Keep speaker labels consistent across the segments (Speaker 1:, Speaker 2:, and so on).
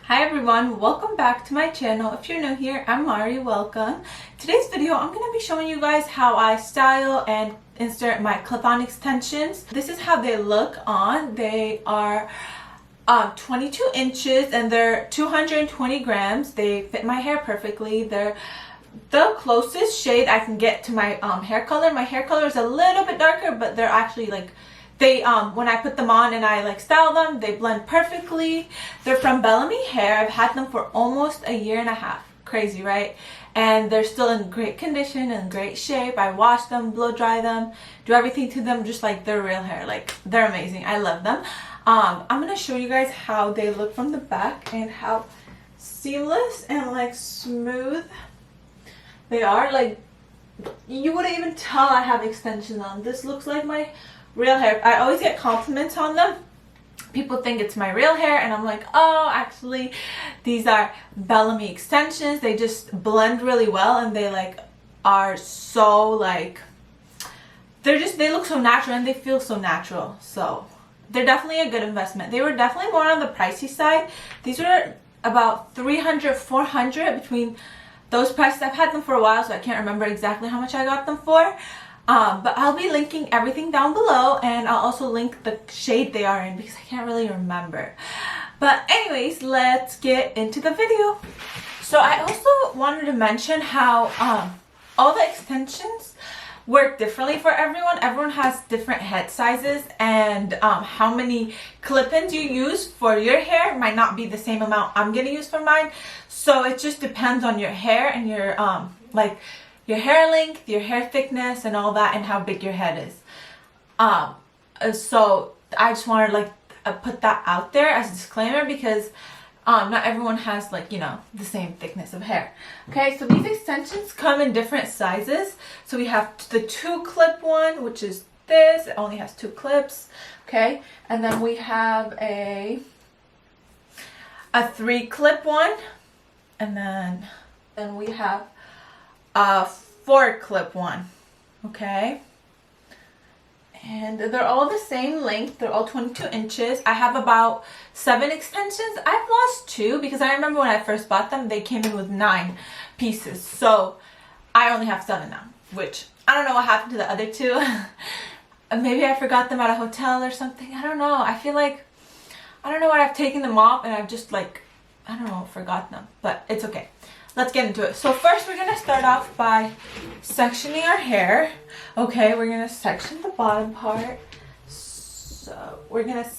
Speaker 1: Hi everyone, welcome back to my channel. If you're new here, I'm Mari, welcome. Today's video, I'm going to be showing you guys how I style and insert my clip-on extensions. This is how they look on. They are 22 inches and they're 220 grams. They fit my hair perfectly. They're the closest shade I can get to my hair color. My hair color is a little bit darker, but they're actually like they when I put them on and I like style them, they blend perfectly. They're from Bellami Hair. I've had them for almost a year and a half. Crazy, right? And they're still in great condition and great shape. I wash them, blow dry them, do everything to them just like they're real hair. Like, they're amazing. I love them. I'm gonna show you guys how they look from the back and how seamless and like smooth they are. Like, you wouldn't even tell I have extensions on. This looks like my real hair. I always get compliments on them. People think it's my real hair and I'm like, oh, actually these are Bellami extensions. They just blend really well and they like are so like they look so natural and they feel so natural. So they're definitely a good investment. They were definitely more on the pricey side. These were about $300, $400 between those prices. I've had them for a while, so I can't remember exactly how much I got them for. But I'll be linking everything down below, and I'll also link the shade they are in because I can't really remember. But anyways, let's get into the video. So I also wanted to mention how all the extensions work differently for everyone. Everyone has different head sizes, and how many clip-ins you use for your hair might not be the same amount I'm gonna use for mine. So it just depends on your hair and your like your hair length, your hair thickness, and all that, and how big your head is. So I just wanted to like put that out there as a disclaimer because not everyone has like, you know, the same thickness of hair. Okay, so these extensions come in different sizes. So we have the 2-clip one, which is this. It only has 2 clips. Okay, and then we have a 3-clip one, and then we have a 4-clip one. Okay, and they're all the same length. They're all 22 inches. I have about 7 extensions. I've lost 2 because I remember when I first bought them, they came in with 9 pieces. So I only have 7 now, which I don't know what happened to the other 2. Maybe I forgot them at a hotel or something. I don't know. I feel like, I don't know what, I've taken them off and I've just like, I don't know, forgot them. But it's okay. Let's get into it. So first we're going to start off by sectioning our hair. Okay, we're going to section the bottom part. So we're going to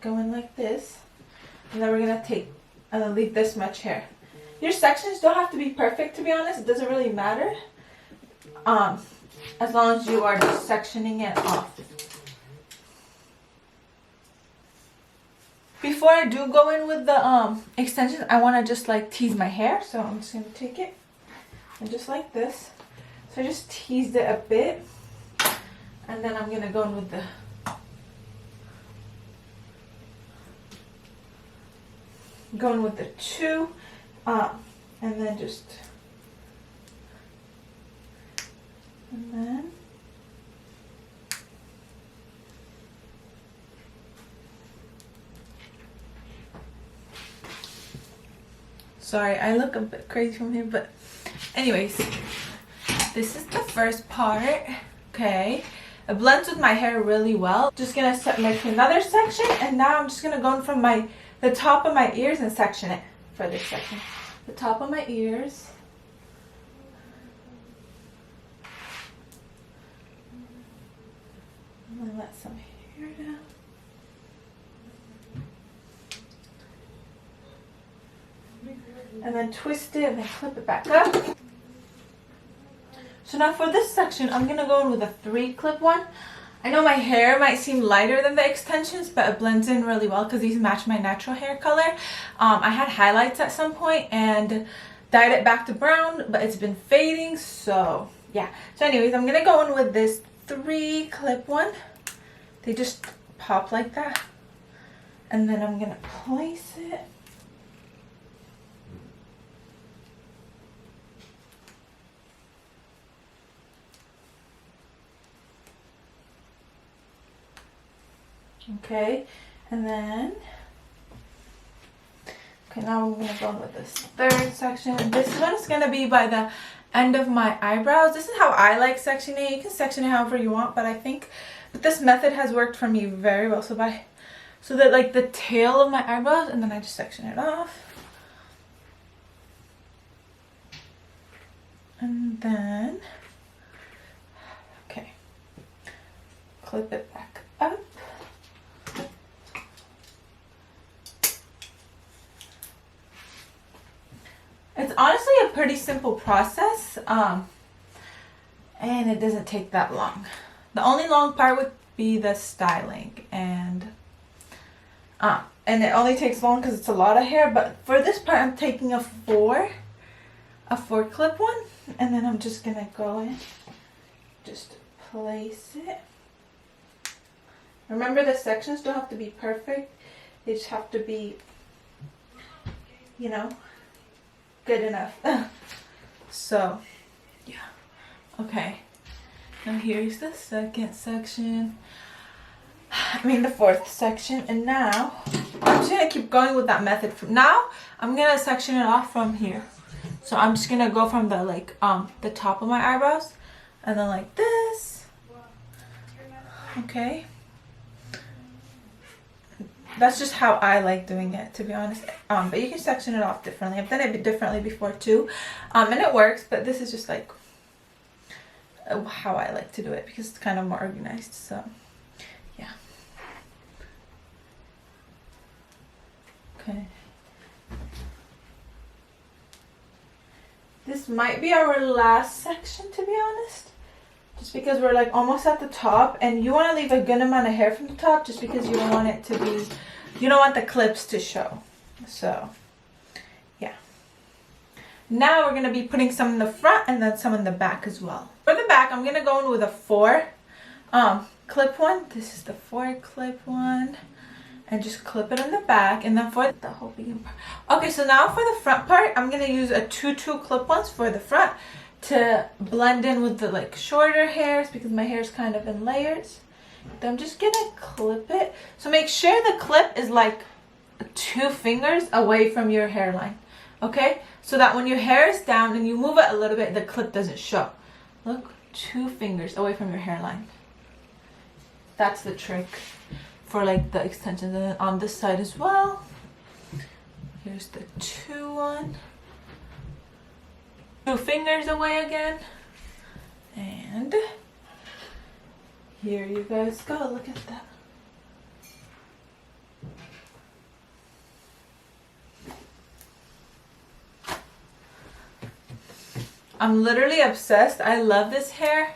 Speaker 1: go in like this. And then we're going to take and leave this much hair. Your sections don't have to be perfect, to be honest. It doesn't really matter. As long as you are just sectioning it off. Before I do go in with the extensions, I want to just like tease my hair. So I'm just going to take it and just like this. So I just teased it a bit. And then I'm going to go in with the the 2. And then just, and then sorry, I look a bit crazy from here, but anyways, this is the first part. Okay, it blends with my hair really well. Just gonna make another section, and now I'm just gonna go in from the top of my ears and section it for this section. The top of my ears. I'm gonna let some hair down. And then twist it and then clip it back up. So now for this section, I'm going to go in with a 3-clip one. I know my hair might seem lighter than the extensions, but it blends in really well because these match my natural hair color. I had highlights at some point and dyed it back to brown, but it's been fading, so yeah. So anyways, I'm going to go in with this 3-clip one. They just pop like that. And then I'm going to place it. Okay, and then Okay, now I'm gonna go in with this third section. This one is gonna be by the end of my eyebrows. This is how I like sectioning. You can section it however you want, but I think this method has worked for me very well. So that like the tail of my eyebrows, and then I just section it off. And then, okay, clip it back up. It's honestly a pretty simple process, and it doesn't take that long. The only long part would be the styling, and it only takes long because it's a lot of hair. But for this part, I'm taking a four clip one, and then I'm just gonna go in, just place it. Remember, the sections don't have to be perfect; they just have to be, you know, good enough. So yeah, okay, now here's the second section, the fourth section, and now I'm just gonna keep going with that method. From now I'm gonna section it off from here. So I'm just gonna go from the the top of my eyebrows, and then like this. Okay, that's just how I like doing it, to be honest. But you can section it off differently. I've done it differently before too, and it works. But this is just like how I like to do it because it's kind of more organized. So yeah. Okay. This might be our last section, to be honest. Just because we're like almost at the top, and you want to leave a good amount of hair from the top just because you don't want it to be, you don't want the clips to show. So yeah. Now we're going to be putting some in the front and then some in the back as well. For the back, I'm going to go in with a 4 clip one. This is the 4 clip one. And just clip it in the back, and then for the whole begin part. Okay, so now for the front part, I'm gonna use a 2 clip ones for the front to blend in with the like shorter hairs because my hair is kind of in layers. Then I'm just gonna clip it. So make sure the clip is like 2 fingers away from your hairline, okay? So that when your hair is down and you move it a little bit, the clip doesn't show. Look, 2 fingers away from your hairline. That's the trick for like the extensions. And then on this side as well, here's the 2 one. 2 fingers away again, and here you guys go. Look at that. I'm literally obsessed. I love this hair.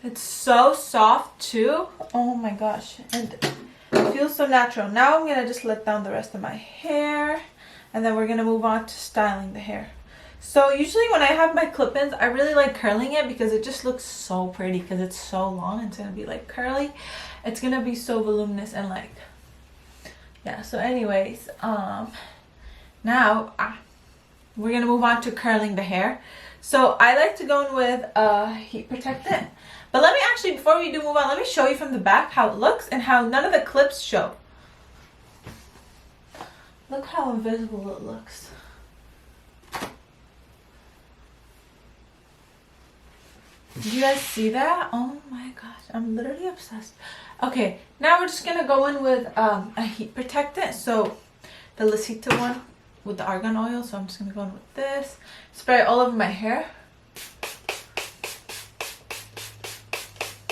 Speaker 1: It's so soft too. Oh my gosh, and it feels so natural. Now I'm gonna just let down the rest of my hair, and then we're gonna move on to styling the hair. So usually when I have my clip-ins, I really like curling it because it just looks so pretty because it's so long. It's gonna be like curly. It's gonna be so voluminous and like, yeah. So anyways, now we're gonna move on to curling the hair. So I like to go in with a heat protectant. But let me actually, before we do move on, let me show you from the back how it looks and how none of the clips show. Look how invisible it looks. Did you guys see that? Oh my gosh, I'm literally obsessed. Okay, now we're just gonna go in with a heat protectant. So the Lasita one with the argan oil. So I'm just gonna go in with this. Spray it all over my hair.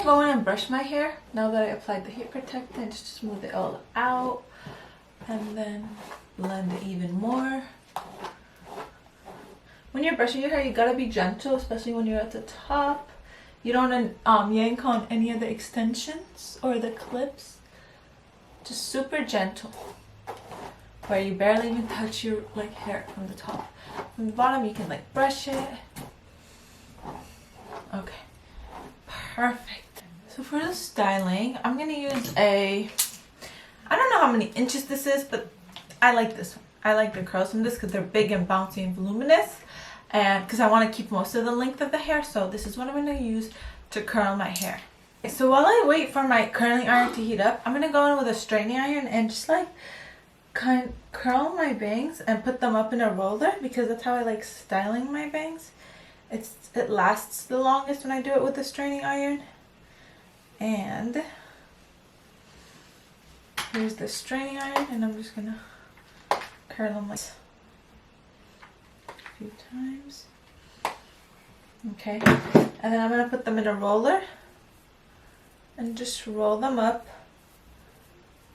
Speaker 1: Go in and brush my hair now that I applied the heat protectant. Just smooth it all out, and then blend it even more. When you're brushing your hair, you gotta be gentle, especially when you're at the top. You don't yank on any of the extensions or the clips. Just super gentle, where you barely even touch your like hair from the top. From the bottom, you can like brush it. Okay, perfect. So for the styling, I'm gonna use I don't know how many inches this is, but I like this one. I like the curls from this because they're big and bouncy and voluminous, and because I want to keep most of the length of the hair. So this is what I'm going to use to curl my hair. Okay, so while I wait for my curling iron to heat up, I'm going to go in with a straightening iron and just like curl my bangs and put them up in a roller because that's how I like styling my bangs. It lasts the longest when I do it with a straightening iron. And here's the straightening iron, and I'm just gonna curl them like a few times. Okay, and then I'm gonna put them in a roller and just roll them up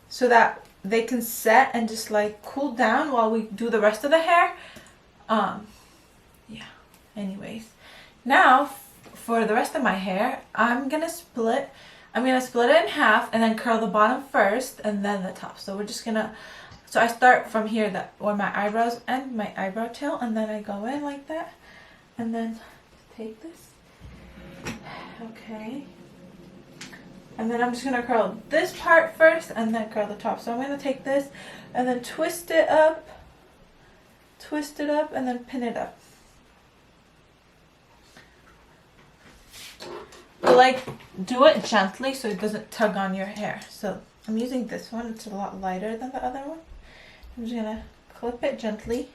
Speaker 1: so that they can set and just like cool down while we do the rest of the hair. Yeah, anyways, now for the rest of my hair, I'm gonna split it in half and then curl the bottom first and then the top. So we're just gonna, so I start from here, where my eyebrows end, my eyebrow tail, and then I go in like that, and then take this. Okay. And then I'm just gonna curl this part first and then curl the top. So I'm gonna take this and then twist it up, and then pin it up. But like, do it gently so it doesn't tug on your hair. So I'm using this one, it's a lot lighter than the other one. I'm just gonna clip it gently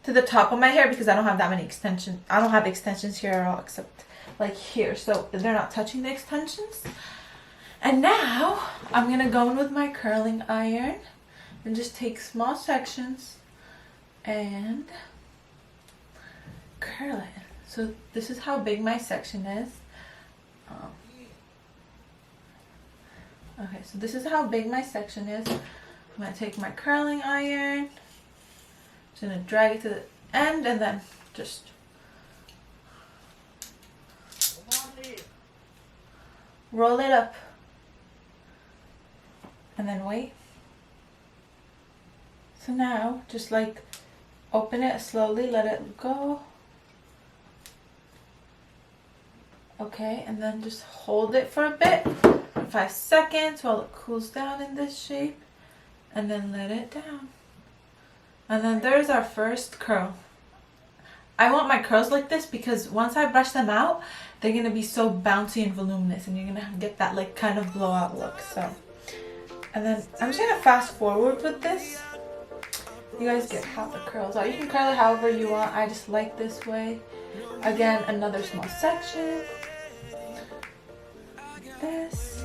Speaker 1: to the top of my hair because I don't have that many extensions. I don't have extensions here at all except like here, so they're not touching the extensions. And now I'm gonna go in with my curling iron and just take small sections and curl it. So this is how big my section is. Okay, so this is how big my section is. I'm gonna take my curling iron, just gonna drag it to the end and then just roll it up. And then wait. So now just like open it slowly, let it go. Okay, and then just hold it for a bit, for 5 seconds while it cools down in this shape, and then let it down. And then there's our first curl. I want my curls like this because once I brush them out, they're gonna be so bouncy and voluminous, and you're gonna get that like kind of blowout look. So, and then I'm just gonna fast forward with this. You guys get how the curls are. You can curl it however you want. I just like this way. Again, another small section. This.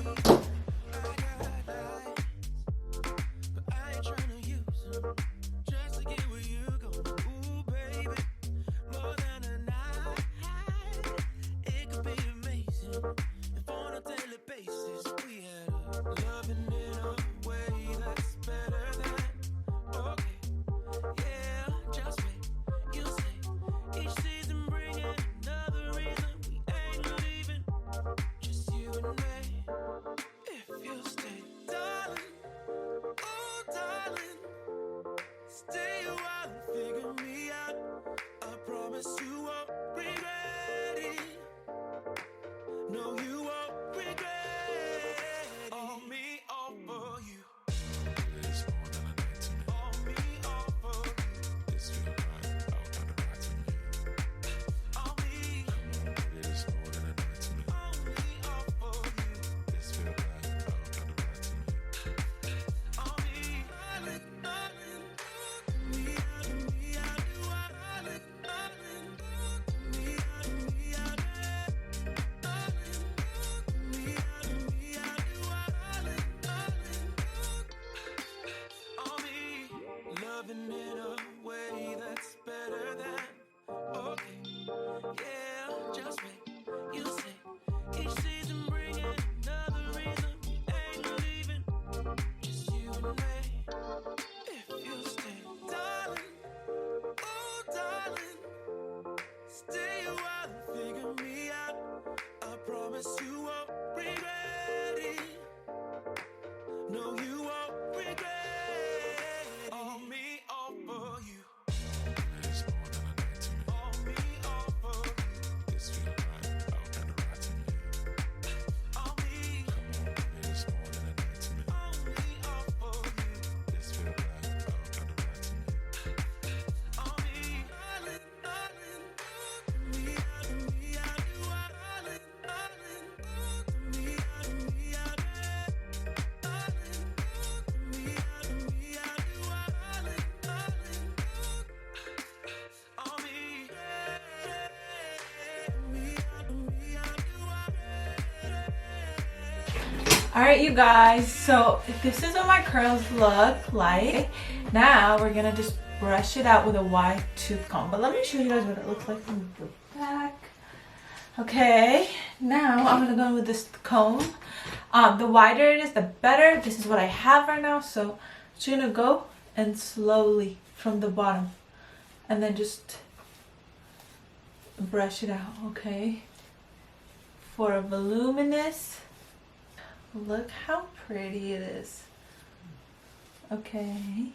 Speaker 1: Alright you guys, so this is what my curls look like. Now we're gonna just brush it out with a wide tooth comb. But let me show you guys what it looks like from the back. Okay, now I'm gonna go in with this comb. The wider it is, the better. This is what I have right now, so I'm just gonna go and slowly from the bottom and then just brush it out, okay? For a voluminous, look how pretty it is. Okay.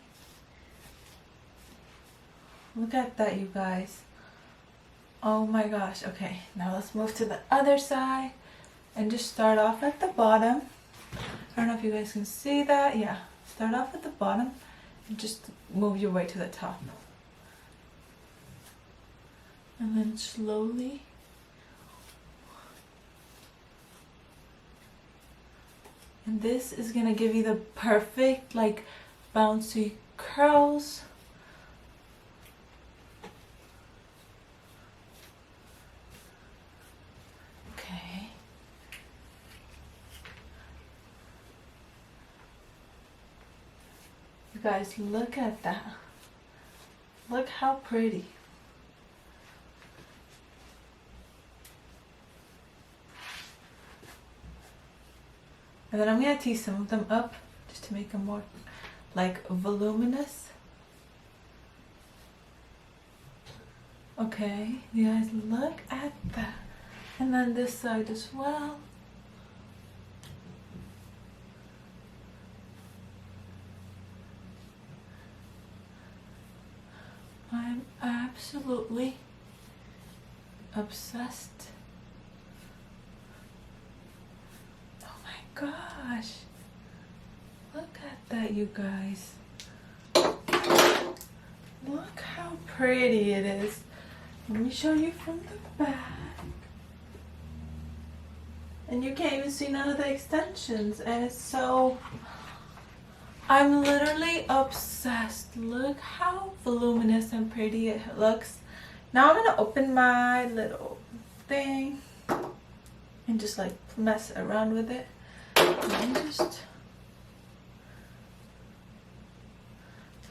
Speaker 1: Look at that, you guys. Oh my gosh. Okay, now let's move to the other side and just start off at the bottom. I don't know if you guys can see that. Yeah, start off at the bottom and just move your way to the top. And then slowly and this is gonna give you the perfect like bouncy curls. Okay. You guys, look at that. Look how pretty. And then I'm going to tee some of them up just to make them more like voluminous. Okay, you guys, look at that. And then this side as well. I'm absolutely obsessed. Gosh, look at that, you guys. Look how pretty it is. Let me show you from the back. And you can't even see none of the extensions, and it's so, I'm literally obsessed. Look how voluminous and pretty it looks. Now I'm gonna open my little thing and just like mess around with it. And just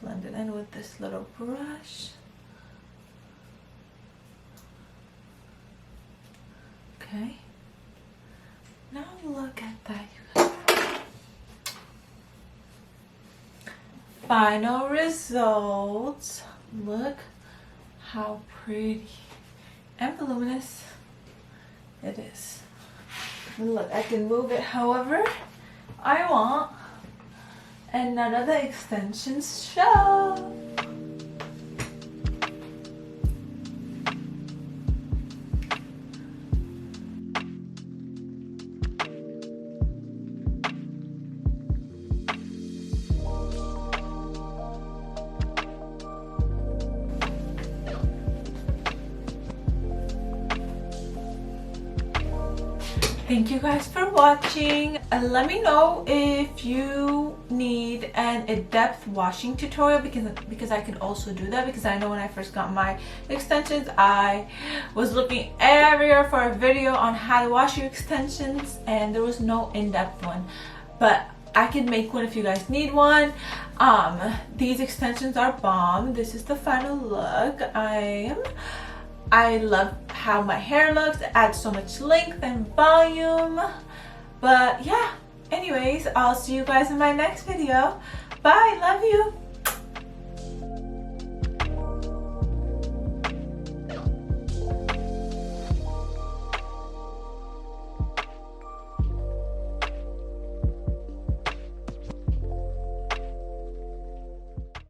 Speaker 1: blend it in with this little brush. Okay. Now look at that, you guys. Final results. Look how pretty and voluminous it is. Look, I can move it however I want, and none of the extensions show. Thank you guys for watching. Let me know if you need an in-depth washing tutorial because I can also do that, because I know when I first got my extensions I was looking everywhere for a video on how to wash your extensions and there was no in-depth one, but I can make one if you guys need one. These extensions are bomb. This is the final look. I love how my hair looks. It adds so much length and volume. But yeah, anyways, I'll see you guys in my next video. Bye, love you.